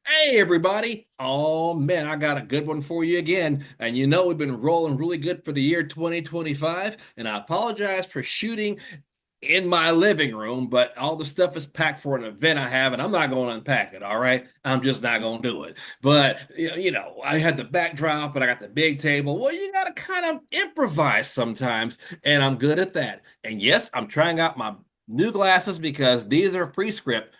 Hey, everybody. Oh, man, I got a good one for you again. And you know, we've been rolling really good for the year 2025. And I apologize for shooting in my living room, but all the stuff is packed for an event I have, and I'm not going to unpack it. All right. I'm just not going to do it. But, I had the backdrop and I got the big table. Well, you got to kind of improvise sometimes. And I'm good at that. And yes, I'm trying out my new glasses because these are prescript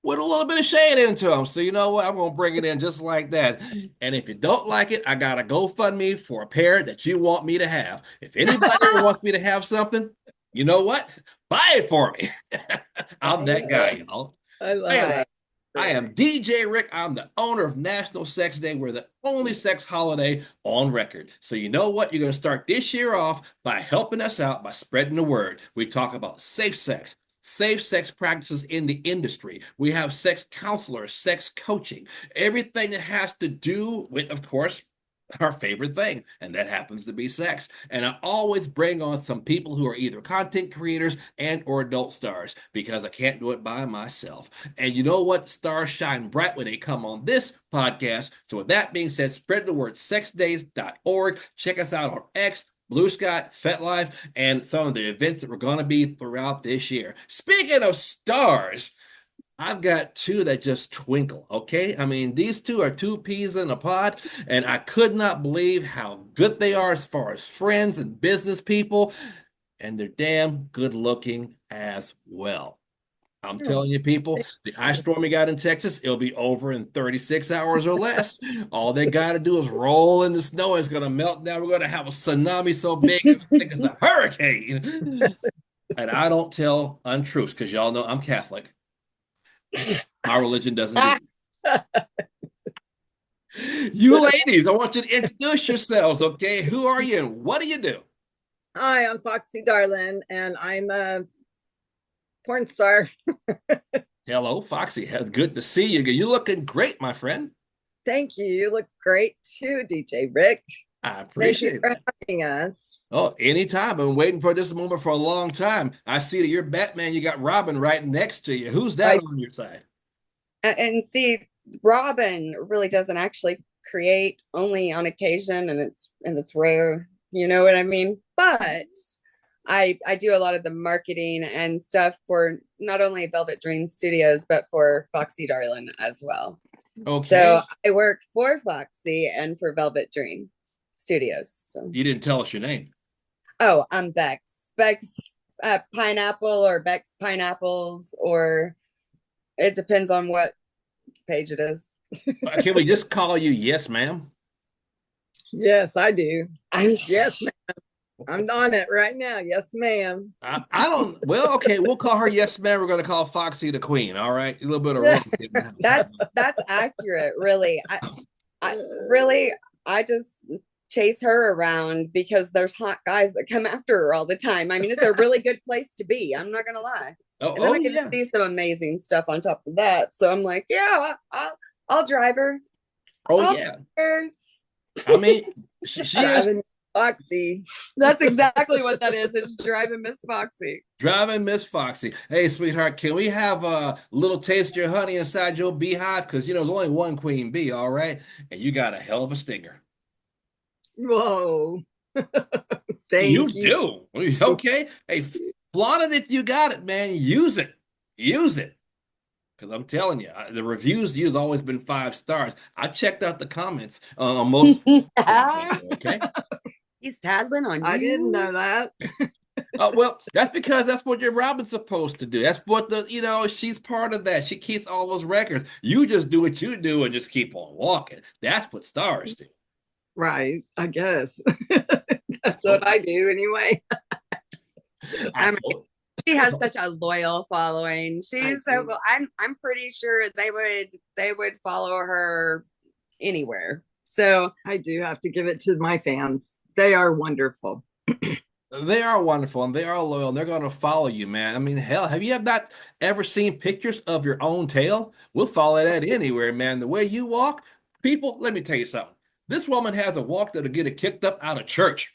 with a little bit of shade into them. So you know what? I'm gonna bring it in just like that. And if you don't like it, I got a GoFundMe for a pair that you want me to have. If anybody ever wants me to have something, you know what? Buy it for me. I'm that guy, y'all. I love Anyway, that. I am DJ Rick. I'm the owner of National Sex Day. We're the only sex holiday on record. So you know what? You're going to start this year off by helping us out by spreading the word. We talk about safe sex practices in the industry. We have sex counselors, sex coaching, everything that has to do with, of course, our favorite thing, and that happens to be sex. And I always bring on some people who are either content creators and or adult stars because I can't do it by myself. And you know what? Stars shine bright when they come on this podcast. So with that being said, spread the word sexdays.org. Check us out on X, Blue Sky, FetLife, and some of the events that we're going to be throughout this year. Speaking of stars, I've got two that just twinkle, okay? I mean, these two are two peas in a pod, and I could not believe how good they are as far as friends and business people, and they're damn good looking as well. I'm telling you, people, the ice storm we got in Texas, it'll be over in 36 hours or less. All they got to do is roll in the snow, and it's going to melt down. We're going to have a tsunami so big, it's thick as a hurricane. And I don't tell untruths because y'all know I'm Catholic. My religion doesn't do you ladies, I want you to introduce yourselves, okay? Who are you and what do you do? Hi, I'm FoXXXy Darlin, and I'm a porn star. Hello, Foxy. It's good to see you. You're looking great, my friend. Thank you. You look great too, DJ Rick. I Thank you appreciate for that. having us. Oh, anytime. I've been waiting for this moment for a long time. I see that you're Batman. You got Robin right next to you. Who's that Right. on your side? And see, Robin really doesn't actually create, only on occasion, and it's rare, you know what I mean? But I do a lot of the marketing and stuff for not only Velvet Dream Studios, but for FoXXXy Darlin as well. So Okay. I work for Foxy and for Velvet Dream Studios. So You didn't tell us your name. oh, I'm Bex. Bex Pineapple or Bex Pineapples, or it depends on what page it is. Can we just call you Yes, ma'am? Yes, I do. I'm Yes, I'm on it right now. Yes, ma'am. I don't, well, okay, we'll call her Yes, ma'am. We're going to call Foxy the Queen. All right. A little bit of rum in the house. that's accurate, really. I really I just chase her around because there's hot guys that come after her all the time. I mean, it's a really good place to be. I'm not gonna lie. Oh, And then oh I get to yeah. see some amazing stuff on top of that. So I'm like, yeah, I'll drive her. Oh I'll take yeah. her. I mean, she is Driving Foxy. That's exactly what that is. It's driving Miss Foxy. driving Miss Foxy. Hey, sweetheart, can we have a little taste of your honey inside your beehive? Because, there's only one queen bee, all right? And you got a hell of a stinger. Whoa. You Thank you. do. Okay. Hey, flaunt it if you got it, man. Use it. Use it. Because I'm telling you, the reviews to you has always been 5 stars. I checked out the comments on most. Okay. He's tattling on I didn't you. know that. Well, that's because that's what your Robin's supposed to do. That's what she's part of that. She keeps all those records. You just do what you do and just keep on walking. That's what stars do. Right, I guess. I That's told what I do anyway. I I mean, told she I has told such a loyal following. I She's so do. I'm pretty sure they would follow her anywhere. So I do have to give it to my fans. They are wonderful. They are wonderful and they are loyal and they're going to follow you, man. I mean, hell, have you have not ever seen pictures of your own tail? We'll follow that anywhere, man. The way you walk, people, let me tell you something. This woman has a walk that'll get it kicked up out of church.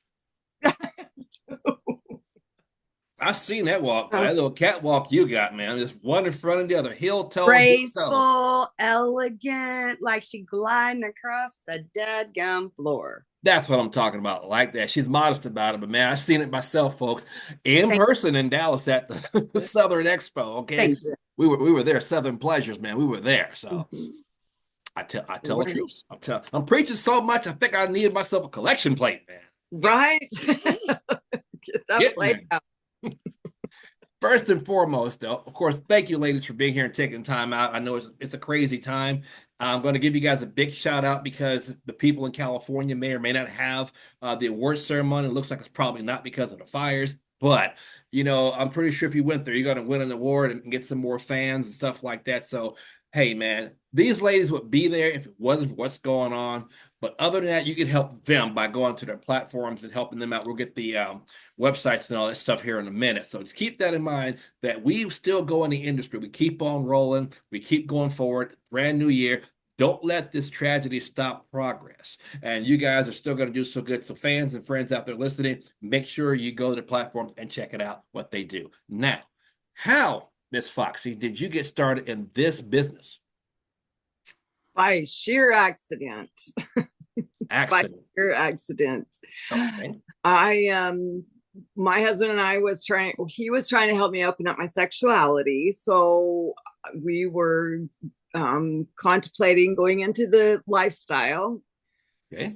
I've seen that walk, Oh. that little catwalk you got, man. Just one in front of the other, heel toe, heel toe. Graceful, elegant, like she gliding across the dadgum floor. That's what I'm talking about. Like that. She's modest about it, but man, I've seen it myself, folks, in person in Dallas at the Southern Expo. Okay. Thank you. We were there, Southern Pleasures, man. We were there. So Mhm. I tell the truth. I'm preaching so much, I think I needed myself a collection plate, man. Right. Get that plate out. First and foremost, though, of course, thank you, ladies, for being here and taking time out. I know it's a crazy time. I'm going to give you guys a big shout out because the people in California may or may not have the award ceremony. It looks like it's probably not because of the fires, but I'm pretty sure if you went there, you're going to win an award and get some more fans and stuff like that. So, hey, man, these ladies would be there if it wasn't for what's going on. But other than that, you can help them by going to their platforms and helping them out. We'll get the websites and all that stuff here in a minute. So just keep that in mind that we still go in the industry. We keep on rolling. We keep going forward. Brand new year. Don't let this tragedy stop progress. And you guys are still going to do so good. So fans and friends out there listening, make sure you go to the platforms and check it out, what they do. Now, how, Miss Foxy, did you get started in this business? By sheer accident. Accident. By sheer accident. Okay. My husband and I he was trying to help me open up my sexuality. So we were contemplating going into the lifestyle. Okay.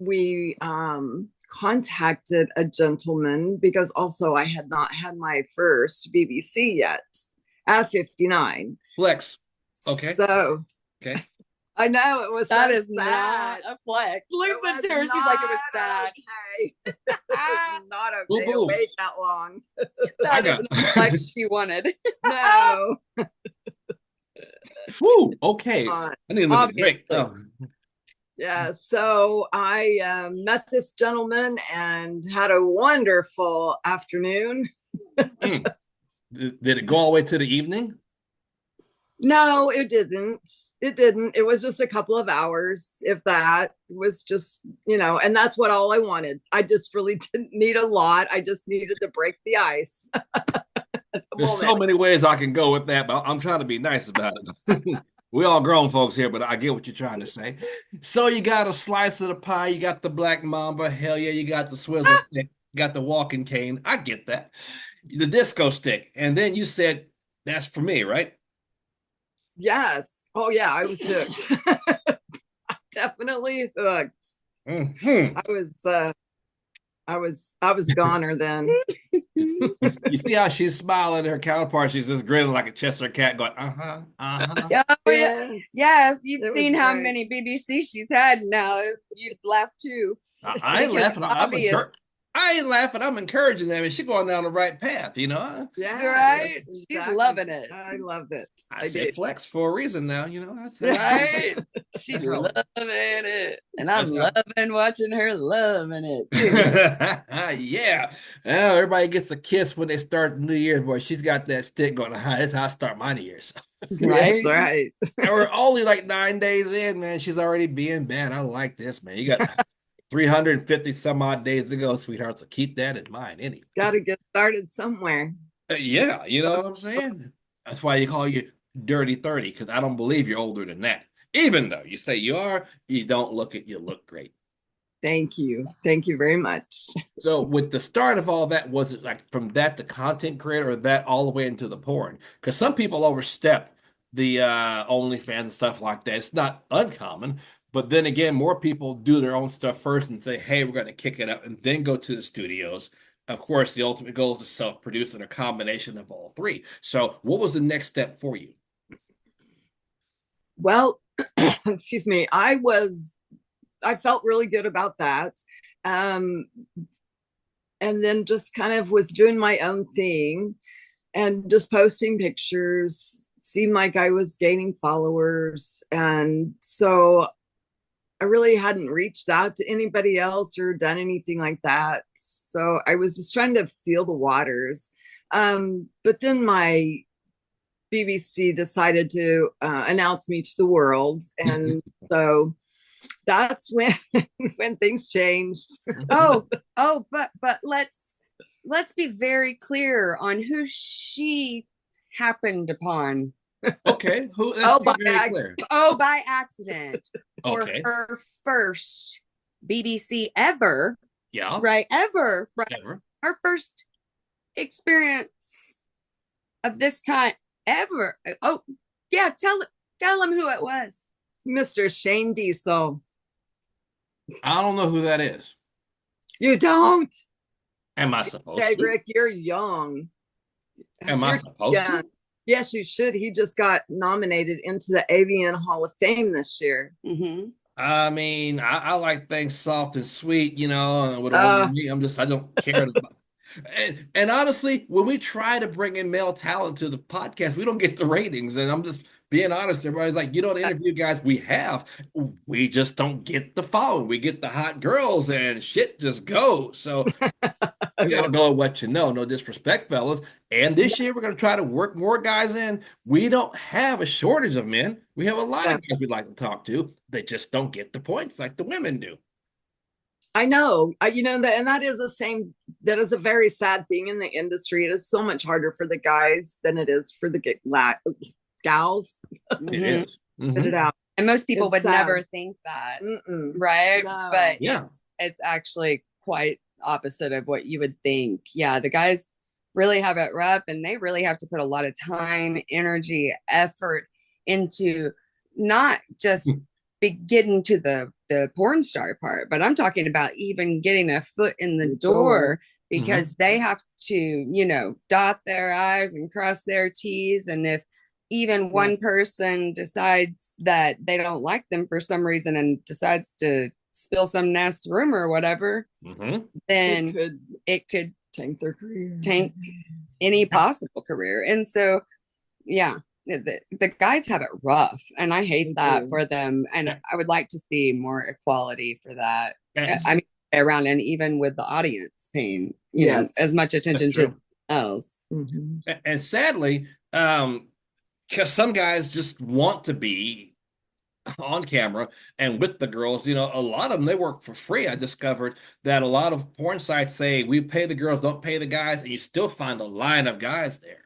We contacted a gentleman because also I had not had my first BBC yet at 59. Flex. Okay. So okay. I know it was that so is sad. not a flex. Listen to her, she's like, it was sad. Okay. It was not okay to wait that long. That isn't a flex she wanted. No. Woo, okay. I need to look at the break. Oh. Yeah, so I met this gentleman and had a wonderful afternoon. Did it go all the way to the evening? No, it didn't. It didn't. It was just a couple of hours, if that. It was just, and that's what all I wanted. I just really didn't need a lot. I just needed to break the ice. There's so many ways I can go with that, but I'm trying to be nice about it. We all grown folks here, but I get what you're trying to say. So you got a slice of the pie, you got the black mamba, hell yeah, you got the swizzle stick, you got the walking cane. I get that. The disco stick. And then you said, that's for me, right? Yes. Oh yeah, I was hooked. Definitely hooked. Mm-hmm. I was a goner then. You see how she's smiling at her counterpart? She's just grinning like a Chester cat going, Yeah, yes. You'd seen how many BBC she's had now. You'd laugh too. I ain't laughing. I ain't laughing. I'm encouraging them, and she's going down the right path, Yeah, right. She's loving it. I love it. I said flex for a reason now, right. She's loving it, and I'm loving watching her loving it too. Yeah. Well, everybody gets a kiss when they start the new year, boy. She's got that stick going. That's how I start my new year. So. Right. That's right. And we're only like 9 days in, man. She's already being bad. I like this, man. You got 350 some odd days to go, sweetheart. So keep that in mind. Anyway. Got to get started somewhere. Yeah, you know what I'm saying? That's why you call you Dirty 30, because I don't believe you're older than that. Even though you say you are, you don't look it. You look great. Thank you. Thank you very much. So with the start of all that, was it like from that to content creator or that all the way into the porn? Because some people overstep the OnlyFans and stuff like that. It's not uncommon. But then again, more people do their own stuff first and say, hey, we're going to kick it up and then go to the studios. Of course, the ultimate goal is to self-produce and a combination of all three. So what was the next step for you? Well, excuse me. I felt really good about that. And then just kind of was doing my own thing and just posting pictures, seemed like I was gaining followers. And so I really hadn't reached out to anybody else or done anything like that. So I was just trying to feel the waters. But then my BBC decided to announce me to the world. And so that's when things changed. but let's let's be very clear on who she happened upon. Okay, let's be very clear. Oh, by accident. For Okay. her first BBC ever. Yeah. Right. Ever. Right. Ever. Her first experience of this kind ever. Oh, yeah. Tell him who it was. Mr. Shane Diesel. I don't know who that is. You don't? Am I supposed Hey, to? Rick, you're young. Am I supposed to? Yes, you should. He just got nominated into the AVN Hall of Fame this year. Mm-hmm. I mean, I like things soft and sweet, you know. With me, I don't care. And honestly, when we try to bring in male talent to the podcast, we don't get the ratings. And I'm just being honest. Everybody's like, you don't interview guys. We just don't get the following. We get the hot girls, and shit just goes. So you gotta go with what you know. No disrespect, fellas. And this year we're gonna try to work more guys in. We don't have a shortage of men. We have a lot of guys we'd like to talk to. They just don't get the points like the women do. I know, and that is a very sad thing in the industry. It is so much harder for the guys than it is for the gals. It is. Put it out. And most people would never think that, right? No. But it's actually quite opposite of what you would think. Yeah, the guys really have it rough, and they really have to put a lot of time, energy, effort into not just getting to the porn star part, but I'm talking about even getting a foot in the door, because they have to, dot their I's and cross their T's. And if even one person decides that they don't like them for some reason and decides to spill some nasty rumor or whatever, then it could tank their career, tank any possible career. And so, yeah, the guys have it rough, and I hate that for them. And I would like to see more equality for that. I mean, around, and even with the audience paying, as much attention to else. And sadly, because some guys just want to be on camera and with the girls, a lot of them, they work for free. I discovered that a lot of porn sites say we pay the girls, don't pay the guys, and you still find a line of guys there.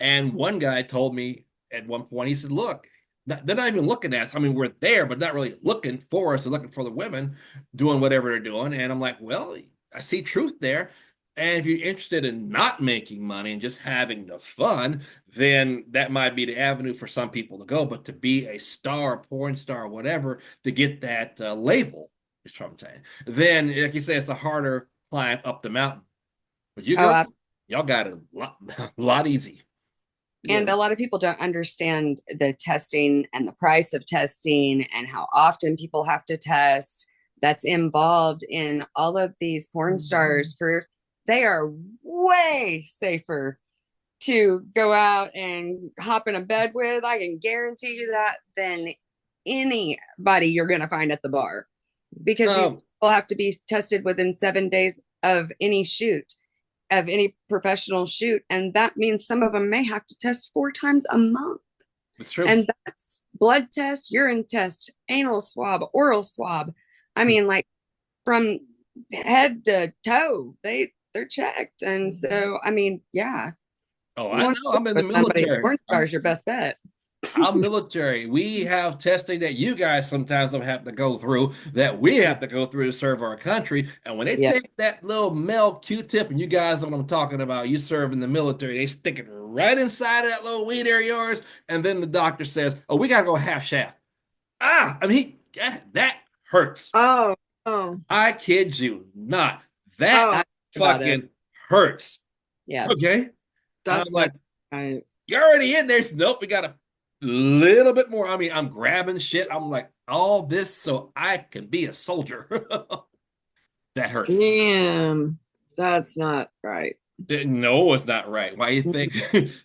And one guy told me at one point, he said, look, they're not even looking at us. I mean, we're there, but not really looking for us. They're looking for the women doing whatever they're doing. And I'm like, well, I see truth there. And if you're interested in not making money and just having the fun, then that might be the avenue for some people to go. But to be a star, porn star, whatever, to get that label, is what I'm saying, then, like you say, it's a harder climb up the mountain. But you girls, y'all got it a lot easy. And a lot of people don't understand the testing and the price of testing and how often people have to test. That's involved in all of these porn stars' careers. They are way safer to go out and hop in a bed with, I can guarantee you that, than anybody you're going to find at the bar. Because these people have to be tested within 7 days of any shoot, of any professional shoot. And that means some of them may have to test 4 times a month. That's true. And that's blood test, urine test, anal swab, oral swab. I mean, like, from head to toe, they're checked. And so, I mean, yeah. Oh, I know. I'm in the military. Porn star is your best bet. I'm military. We have testing that you guys sometimes don't have to go through, that we have to go through to serve our country. And when they take that little male Q-tip, and you guys know what I'm talking about, you serve in the military, they stick it right inside of that little weed area of yours. And then the doctor says, oh, we got to go half shaft. I mean, that hurts. Oh. I kid you not. That fucking hurts. Yeah. Okay. That's like, you're already in there. So, nope, we got a little bit more. I mean, I'm grabbing shit. I'm like, all this so I can be a soldier. That hurts. Damn, that's not right. No, it's not right. Why you think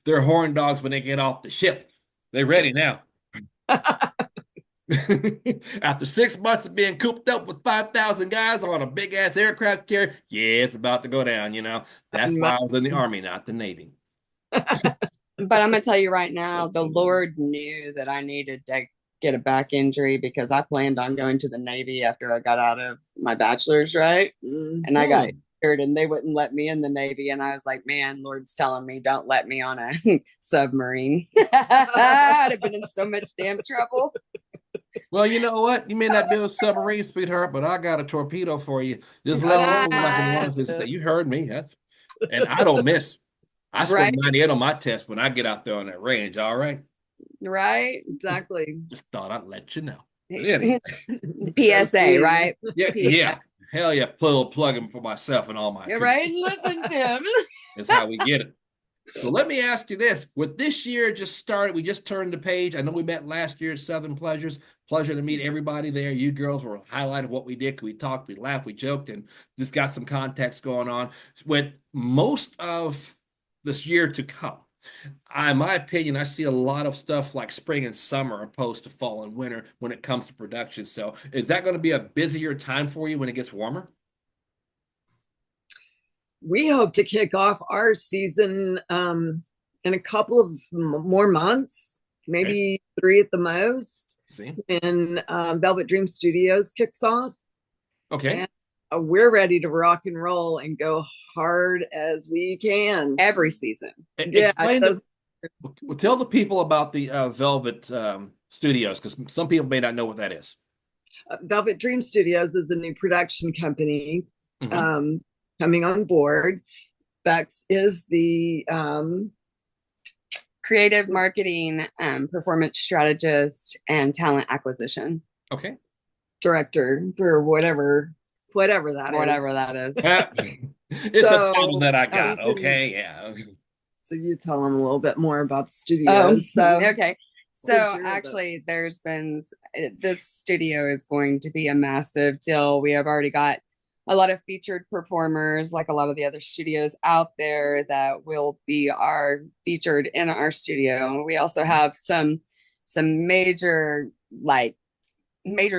they're horn dogs when they get off the ship? They're ready now. After 6 months of being cooped up with 5,000 guys on a big ass aircraft carrier, it's about to go down. That's why I was in the Army, not the Navy. But I'm gonna tell you right now, the Lord knew that I needed to get a back injury, because I planned on going to the Navy after I got out of my bachelor's, right? And I got and they wouldn't let me in the Navy. And I was like, man, Lord's telling me, don't let me on a submarine. I'd have been in so much damn trouble. Well, you know what? You may not be a submarine, sweetheart, but I got a torpedo for you. Just let me know when I can launch this thing. You heard me. And I don't miss. I scored Right. 98 on my test when I get out there on that range. All right. Right. Exactly. Just thought I'd let you know. But anyway. PSA, right? Yeah. Hell yeah. Little plug-in for myself and all my troops. Right. Listen to him. That's how we get it. So let me ask you this. With this year just started, we just turned the page. I know we met last year at Southern Pleasures. Pleasure to meet everybody there. You girls were a highlight of what we did. We talked, we laughed, we joked, and just got some context going on. With most of this year to come, in my opinion, I see a lot of stuff like spring and summer opposed to fall and winter when it comes to production. So is that going to be a busier time for you when it gets warmer? We hope to kick off our season in a couple of more months, maybe 3 at the most. See? And Velvet Dream Studios kicks off. Okay. And we're ready to rock and roll and go hard as we can. Every season. Well, tell the people about the Velvet Studios, because some people may not know what that is. Velvet Dream Studios is a new production company coming on board. Bex is the creative marketing, performance strategist, and talent acquisition. Okay. Director for whatever that is. It's a title that I got. Okay. Yeah. So you tell them a little bit more about the studios. Okay. So actually, there's been this studio is going to be a massive deal. We have already got a lot of featured performers, like a lot of the other studios out there, that will be featured in our studio. We also have some major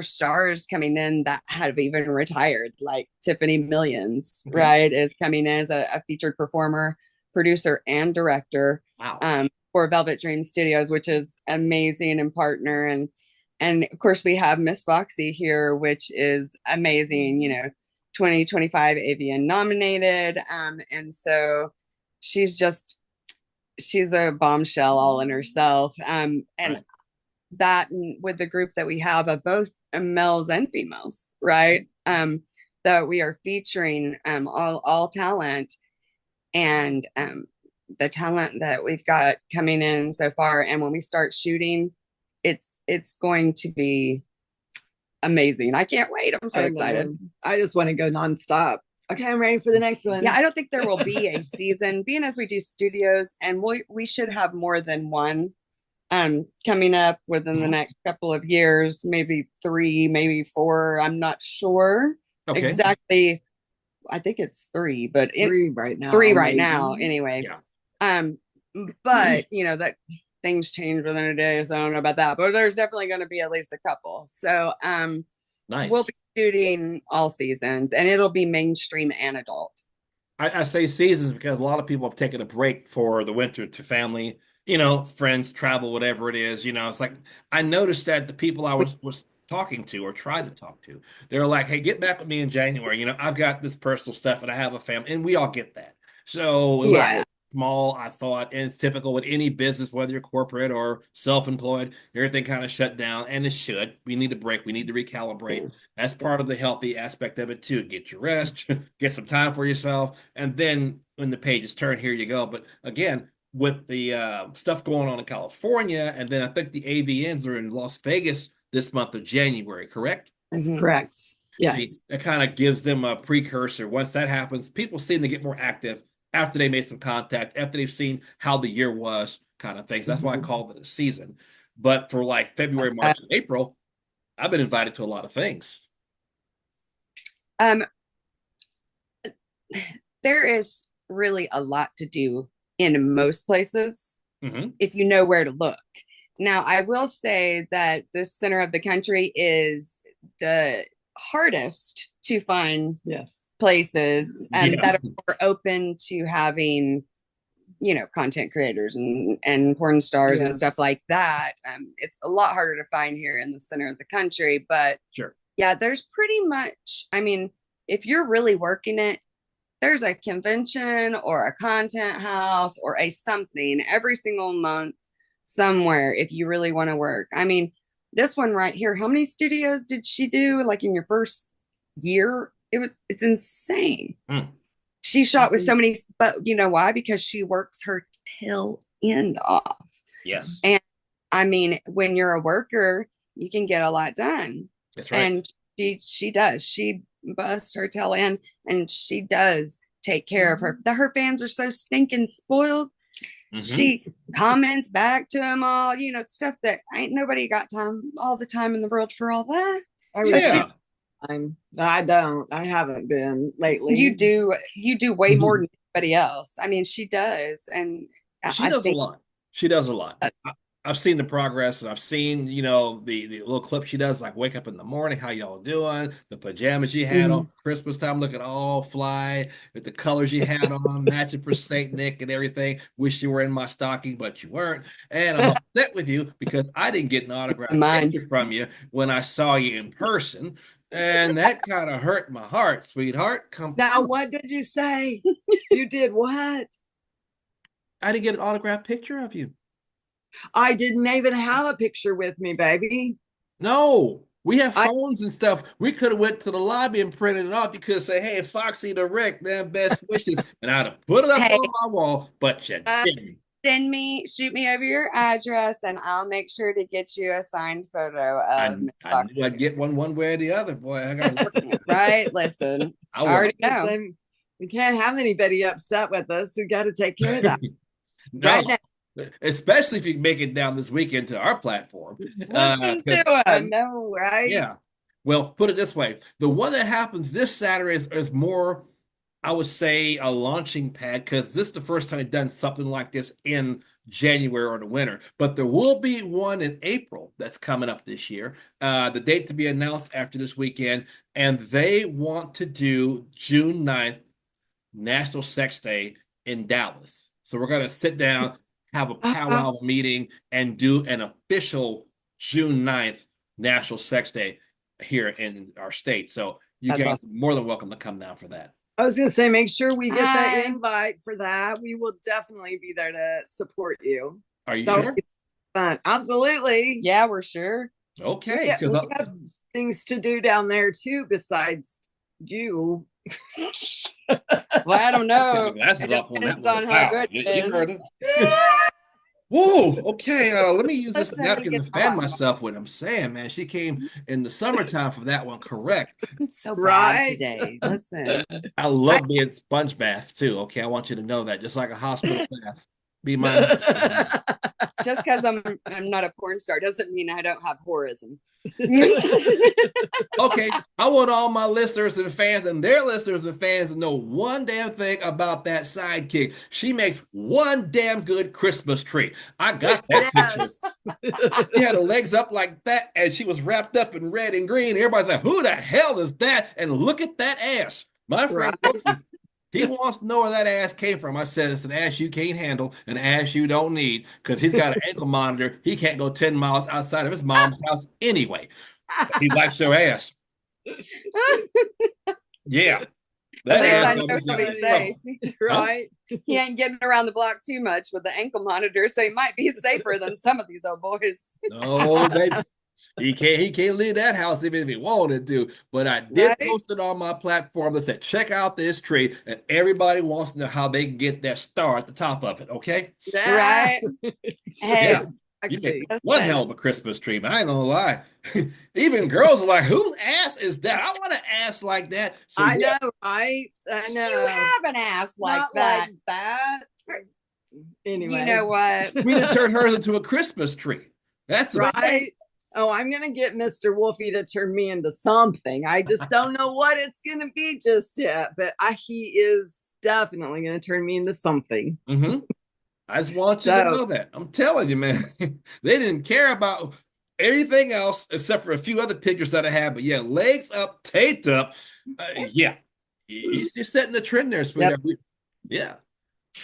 stars coming in that have even retired, like Tiffany Millions, right, is coming in as a featured performer, producer, and director. Wow. For Velvet Dream Studios, which is amazing, and partner. And of course we have Miss FoXXXy here, which is amazing, 2025 AVN nominated. And so she's a bombshell all in herself. And that with the group that we have of both males and females, right? That we are featuring all talent, and the talent that we've got coming in so far. And when we start shooting, it's going to be amazing. I can't wait. I'm so excited. I just want to go nonstop. Okay, I'm ready for the next one. Yeah, I don't think there will be a season, being as we do studios, and we should have more than one coming up within the next couple of years, maybe 3, maybe 4. I'm not sure exactly. I think it's 3, but 3 right now. 3 right now, anyway. Yeah. But that things change within a day, so I don't know about that. But there's definitely going to be at least a couple. So nice. We'll be shooting all seasons, and it'll be mainstream and adult. I say seasons because a lot of people have taken a break for the winter to family, friends, travel, whatever it is. It's like I noticed that the people I was talking to or tried to talk to, they're like, hey, get back with me in January. I've got this personal stuff and I have a family, and we all get that. So it was small, I thought, and it's typical with any business, whether you're corporate or self-employed, everything kind of shut down, and it should. We need a break. We need to recalibrate. That's part of the healthy aspect of it too. Get your rest, get some time for yourself, and then when the pages turn, here you go. But again, with the stuff going on in California, and then I think the AVNs are in Las Vegas this month of January, correct? That's correct. Yes. See, that kind of gives them a precursor. Once that happens, people seem to get more active after they made some contact, after they've seen how the year was, kind of things. That's why I called it a season. But for like February, March, and April, I've been invited to a lot of things. There is really a lot to do in most places if you know where to look. Now, I will say that the center of the country is the hardest to find places that are open to having, content creators and porn stars and stuff like that. It's a lot harder to find here in the center of the country, but there's pretty much, if you're really working it, there's a convention or a content house or a something every single month somewhere if you really want to work. I mean, this one right here, how many studios did she do like in your first year? It's insane. She shot with so many, but you know why? Because she works her tail end off. Yes. And I mean, when you're a worker, you can get a lot done. That's right. And she does. She busts her tail end, and she does take care of her. Her fans are so stinking spoiled. She comments back to them all, you know, stuff that ain't nobody got time all the time in the world for all that. Yeah. I haven't been lately. You do way more than anybody else. I mean, she does, and she does a lot. She does a lot. I've seen the progress, and I've seen, you know, the little clip she does, like wake up in the morning, how y'all doing, the pajamas she had on Christmas time, looking all fly, with the colors you had on, matching for Saint Nick and everything. Wish you were in my stocking, but you weren't. And I'm upset with you because I didn't get an autograph picture from you when I saw you in person. And that kind of hurt my heart, sweetheart. Now, what did you say? You did what? I didn't get an autograph picture of you. I didn't even have a picture with me, baby. No, we have phones and stuff. We could have went to the lobby and printed it off. You could have said, "Hey, FoXXXy the Rick, man, best wishes," and I'd have put it up on my wall. But you didn't. Shoot me over your address, and I'll make sure to get you a signed photo of I knew I'd get one way or the other. Boy, I got to work. Right? Listen, I already know. We can't have anybody upset with us. We got to take care of that. No. Right now. Especially if you make it down this weekend to our platform. Listen to it. I know, right? Yeah. Well, put it this way. The one that happens this Saturday is more, I would say, a launching pad, because this is the first time I've done something like this in January or the winter. But there will be one in April that's coming up this year. The date to be announced after this weekend. And they want to do June 9th, National Sex Day in Dallas. So we're going to sit down, have a powwow meeting, and do an official June 9th National Sex Day here in our state. So you guys are more than welcome to come down for that. I was going to say, make sure we get that invite for that. We will definitely be there to support you. Are you sure? Fun. Absolutely. Yeah, we're sure. Okay. We have things to do down there too, besides you. Well, I don't know. It depends on how good it is. You heard it. Whoa, okay. Let me use this napkin to fan myself with. I'm saying, man, she came in the summertime for that one, correct? It's so bad today. Listen. I love being sponge bath too. Okay, I want you to know that. Just like a hospital bath. Be my just because I'm not a porn star doesn't mean I don't have horism. Okay, I want all my listeners and fans and their listeners and fans to know one damn thing about that sidekick. She makes one damn good Christmas tree. I got that picture. She had her legs up like that, and she was wrapped up in red and green. Everybody's like, "Who the hell is that?" And look at that ass, my friend. He wants to know where that ass came from. I said, it's an ass you can't handle, an ass you don't need, because he's got an ankle monitor. He can't go 10 miles outside of his mom's house anyway. He likes your ass. Yeah. That ass is safe. Right? He ain't getting around the block too much with the ankle monitor, so he might be safer than some of these old boys. No, baby. He can't leave that house even if he wanted to. But I did post it on my platform that said, check out this tree, and everybody wants to know how they can get that star at the top of it. Okay, right? Hey, you make one hell of a Christmas tree, man. I ain't gonna lie. Even girls are like, whose ass is that? I want an ass like that. So, I know, right? I know. You have an ass like that. Anyway, you know what? We done turned hers into a Christmas tree. That's right. Oh, I'm going to get Mr. Wolfie to turn me into something. I just don't know what it's going to be just yet, but he is definitely going to turn me into something. I just want you to know that. I'm telling you, man. They didn't care about everything else except for a few other pictures that I had. But yeah, legs up, taped up. Yeah. You're setting the trend there, sweetheart. Yep. Yeah.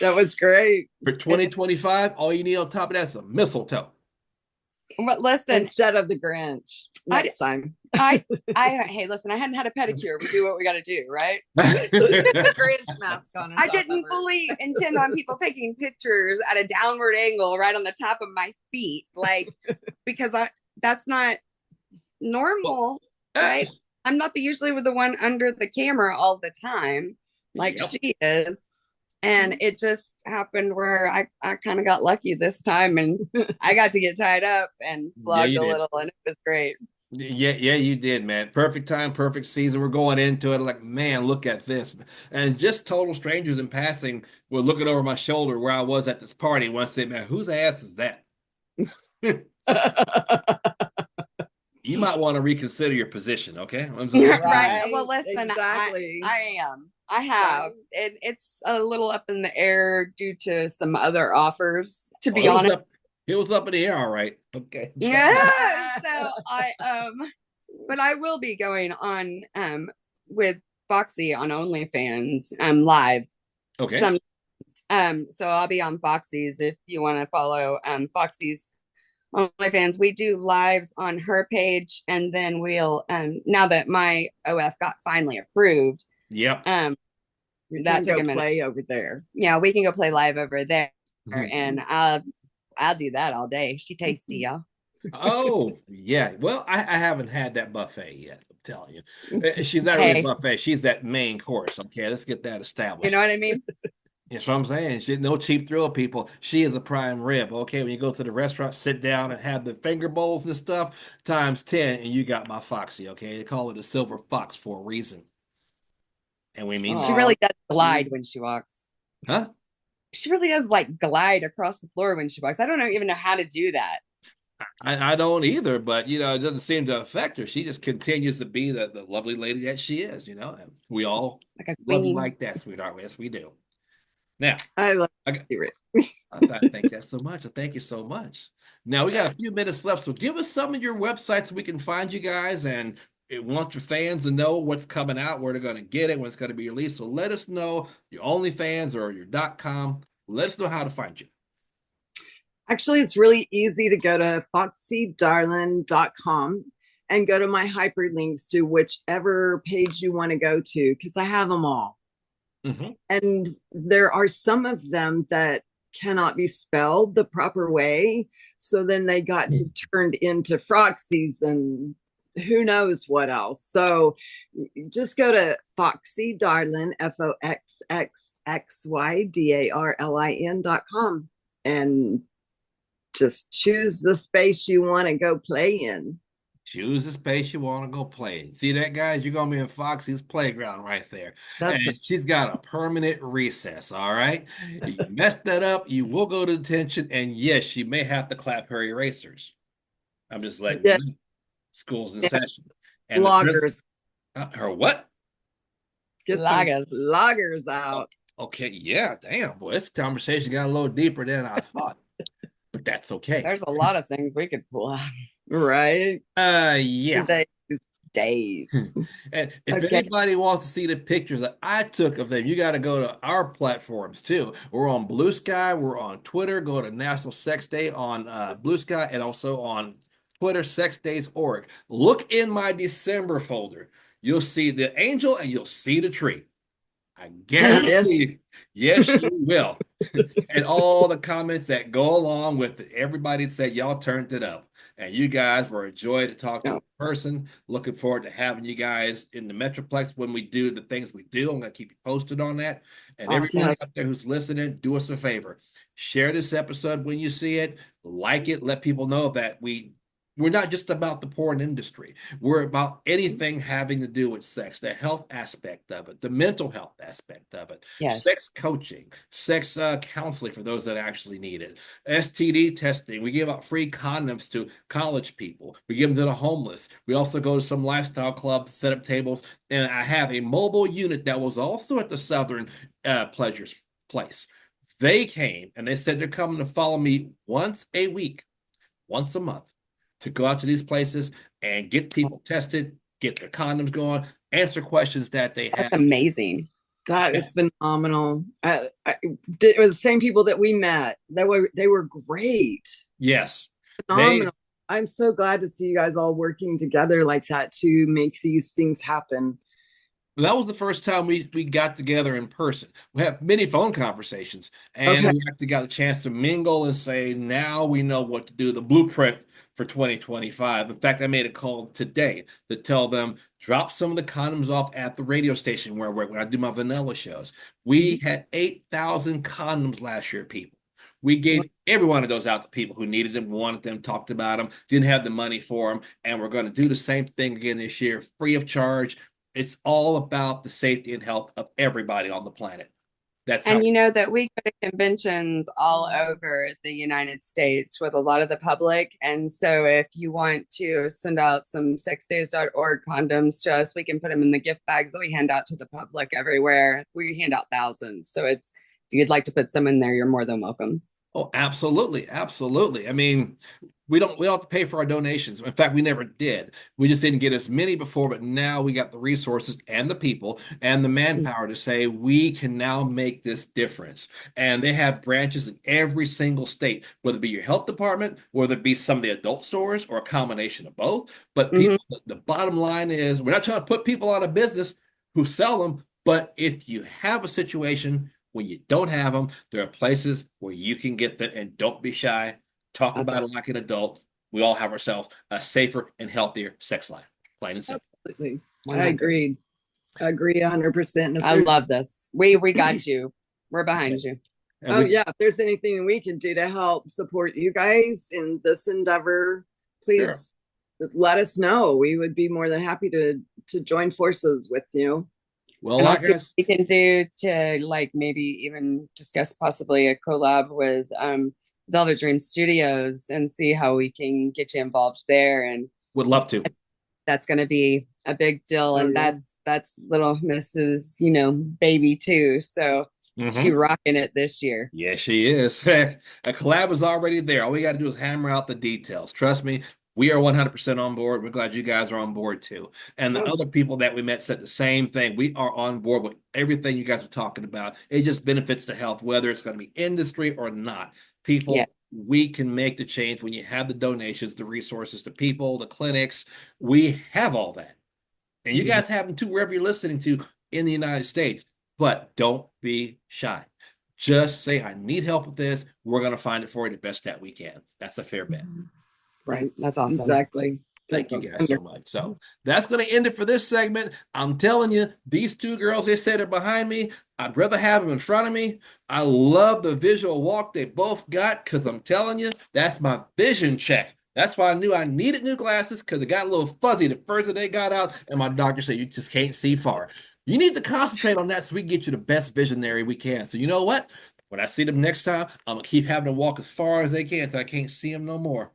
That was great. For 2025, all you need on top of that is a mistletoe. But listen, instead of the Grinch next time. Hey, listen, I hadn't had a pedicure. We do what we got to do, right? The Grinch mask on. I didn't fully intend on people taking pictures at a downward angle right on the top of my feet, like, because that's not normal, right? I'm not usually the one under the camera all the time, like she is. And it just happened where I kind of got lucky this time, and I got to get tied up and vlogged a little, and it was great. Yeah, you did, man. Perfect time, perfect season. We're going into it like, man, look at this. And just total strangers in passing were looking over my shoulder where I was at this party once they, man, whose ass is that? You might want to reconsider your position, okay? Right. Well, listen, exactly. I am. I have. It's a little up in the air due to some other offers, to be honest. It was up in the air, all right. Okay. Yeah. So but I will be going on with Foxy on OnlyFans live. Okay. So I'll be on Foxy's if you want to follow Foxy's OnlyFans. We do lives on her page, and then we'll now that my OF got finally approved. Yep. That took a minute. Play over there. Yeah, we can go play live over there, and I'll do that all day. She tasty, y'all. Oh yeah. Well, I haven't had that buffet yet. I'm telling you, she's not really a buffet. She's that main course. Okay, let's get that established. You know what I mean? That's what I'm saying. She no cheap thrill, people. She is a prime rib. Okay, when you go to the restaurant, sit down and have the finger bowls and stuff times 10, and you got my Foxy. Okay, they call it a silver fox for a reason. And we mean she really does glide when she walks. Huh? She really does like glide across the floor when she walks. I don't even know how to do that. I don't either, but you know, it doesn't seem to affect her. She just continues to be the lovely lady that she is. You know, and we all love you like that, sweetheart. Yes, we do. Now, I love you. Thank you so much. Thank you so much. Now we got a few minutes left, so give us some of your websites so we can find you guys, and want your fans to know what's coming out, where they're going to get it, when it's going to be released. So let us know your OnlyFans or your .com. Let us know how to find you. Actually, it's really easy to go to FoXXXyDarlin.com and go to my hyperlinks to whichever page you want to go to, because I have them all. And there are some of them that cannot be spelled the proper way. So then they got turned into Froxies and who knows what else. So just go to FoXXXy Darlin, FoXXXyDarlin.com and just choose the space you want to go play in. Choose the space you want to go play in. See that, guys? You're going to be in Foxy's playground right there. She's got a permanent recess, all right? You messed that up, you will go to detention, and yes, she may have to clap her erasers. I'm just letting you know. School's in session. And loggers. Her what? Get loggers out. Okay, yeah, damn. Boy, this conversation got a little deeper than I thought. But that's okay. There's a lot of things we could pull out. Right? Yeah. Days. And if anybody wants to see the pictures that I took of them, you got to go to our platforms too. We're on Blue Sky. We're on Twitter. Go to National Sex Day on Blue Sky and also on Twitter, sexdays.org. Look in my December folder. You'll see the angel and you'll see the tree. I guarantee you. Yes, you will. And all the comments that go along with it. Everybody said y'all turned it up. And you guys were a joy to talk to in person. Looking forward to having you guys in the Metroplex when we do the things we do. I'm going to keep you posted on that. And everybody out there who's listening, do us a favor. Share this episode when you see it. Like it. Let people know that we're not just about the porn industry. We're about anything having to do with sex, the health aspect of it, the mental health aspect of it, sex coaching, sex counseling for those that actually need it, STD testing. We give out free condoms to college people. We give them to the homeless. We also go to some lifestyle clubs, set up tables, and I have a mobile unit that was also at the Southern Pleasures place. They came and they said they're coming to follow me once a week, once a month, to go out to these places and get people tested, get their condoms going, answer questions that they have. That's amazing. That is phenomenal. It was the same people that we met. They were great. Yes. Phenomenal. I'm so glad to see you guys all working together like that to make these things happen. That was the first time we got together in person. We have many phone conversations, and Okay. we actually got a chance to mingle and say, now we know what to do, the blueprint for 2025. In fact, I made a call today to tell them, drop some of the condoms off at the radio station where when I do my vanilla shows. We had 8,000 condoms last year, people. We gave every one of those out to people who needed them, wanted them, talked about them, didn't have the money for them. And we're going to do the same thing again this year, free of charge. It's all about the safety and health of everybody on the planet. That's how. And you know that we go to conventions all over the United States with a lot of the public. And so if you want to send out some sexdays.org condoms to us, we can put them in the gift bags that we hand out to the public everywhere. We hand out thousands. So it's, if you'd like to put some in there, you're more than welcome. Oh, absolutely, absolutely. I mean, we don't have to pay for our donations. In fact, we never did. We just didn't get as many before, but now we got the resources and the people and the manpower to say we can now make this difference. And they have branches in every single state, whether it be your health department, whether it be some of the adult stores, or a combination of both. But people, the bottom line is, we're not trying to put people out of business who sell them, but if you have a situation when you don't have them, there are places where you can get them, and don't be shy. Talk about it like an adult. We all have ourselves a safer and healthier sex life. Plain and simple. Absolutely. I agree 100%. I love this. We got you. We're behind you. Yeah, if there's anything we can do to help support you guys in this endeavor, please let us know. We would be more than happy to join forces with you. Well, and also we can do to like maybe even discuss possibly a collab with Velvet Dream Studios and see how we can get you involved there. And would love to. That's going to be a big deal, and that's little Mrs. baby too. So she rocking it this year. Yeah, she is. A collab is already there. All we got to do is hammer out the details. Trust me. We are 100% on board. We're glad you guys are on board too. And the other people that we met said the same thing. We are on board with everything you guys are talking about. It just benefits the health, whether it's going to be industry or not. People, we can make the change when you have the donations, the resources, the people, the clinics. We have all that. And you guys have them too, wherever you're listening to in the United States. But don't be shy. Just say, I need help with this. We're going to find it for you the best that we can. That's a fair bet. Right. That's awesome. Exactly. Thank you guys so much. So that's going to end it for this segment. I'm telling you, these two girls, they say they're behind me. I'd rather have them in front of me. I love the visual walk they both got, because I'm telling you, that's my vision check. That's why I knew I needed new glasses, because it got a little fuzzy the first day they got out, and my doctor said, you just can't see far. You need to concentrate on that so we can get you the best visionary we can. So you know what? When I see them next time, I'm going to keep having to walk as far as they can until I can't see them no more.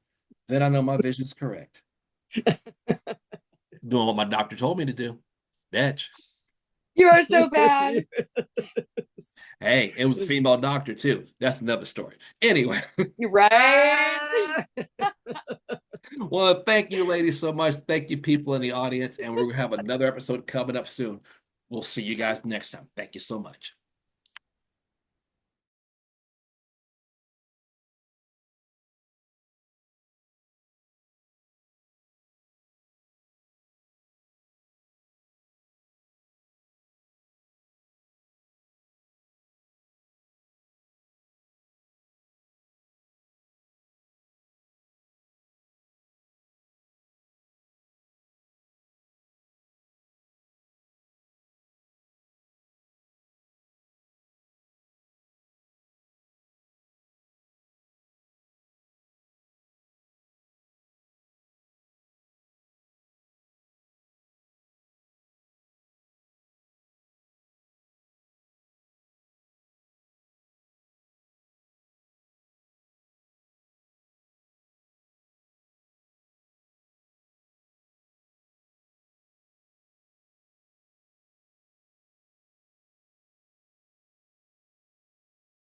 Then I know my vision's correct. Doing what my doctor told me to do. Bitch. You are so bad. Hey, it was a female doctor too. That's another story. Anyway. You're right. Well, thank you, ladies, so much. Thank you, people in the audience. And we're going to have another episode coming up soon. We'll see you guys next time. Thank you so much.